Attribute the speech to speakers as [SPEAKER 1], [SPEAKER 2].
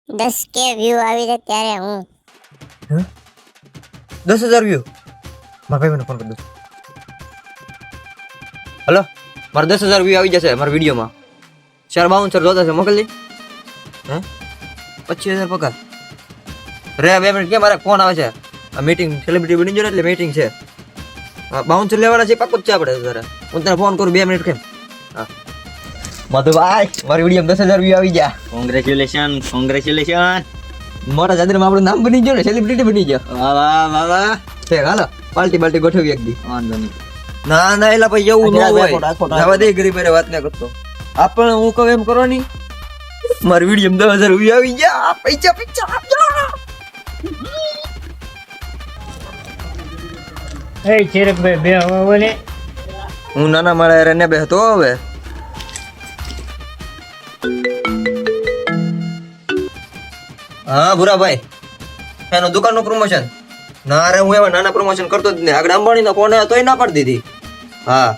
[SPEAKER 1] 10K view આવી જાય ત્યારે હું
[SPEAKER 2] 10,000 વ્યૂ મારા ભાઈ મને ફોન કરી દો. હલો, મારે 10,000 વ્યૂ આવી જશે મારા વિડીયોમાં. શેર બાઉન્સર જોતા છે, મોકલજી. હે 25,000 પગાર રે. 2 મિનિટ કે મારે ફોન આવે છે. આ મીટિંગ સેલિબ્રિટી બની ગયો ને એટલે મીટિંગ છે. બાઉન્સર લેવાના છે, પાકું જ છે આપણે જરા. હું તને ફોન કરું 2 મિનિટ કેમ. હા મધુભાઈ, મારી વિડીયો 10,000 વ્યૂ આવી ગયા.
[SPEAKER 3] કોંગ્રેચ્યુલેશન.
[SPEAKER 2] મોટા જાદરમાં આપણું નામ બની ગયું ને, સેલિબ્રિટી બની ગયો.
[SPEAKER 3] વાહ વાહ વાહ વાહ.
[SPEAKER 2] છે હાલો પાર્ટી ગોઠવી એક દી.
[SPEAKER 3] વાંધો નહીં.
[SPEAKER 2] ના એલા ભાઈ એવું ન હોય.
[SPEAKER 3] રાખો.
[SPEAKER 2] જવા દે, ગરીબ હારે વાત ના કરતો. આપણે હું કહું એમ કરો ની. મારી વિડીયો 10,000 વ્યૂ આવી ગયા. પૈસા આપજો.
[SPEAKER 4] એ ચિરકભાઈ બે હવે
[SPEAKER 2] હું નાના મારા હારે ને બેહતો હવે. હા ભૂરાભાઈ, એનો દુકાનનું પ્રમોશન. ના રે, હું એવા નાના પ્રમોશન કરતો જ નહીં. આગળ અંબાણીનો ફોન આવ્યો તોય ના પાડી દીધી. હા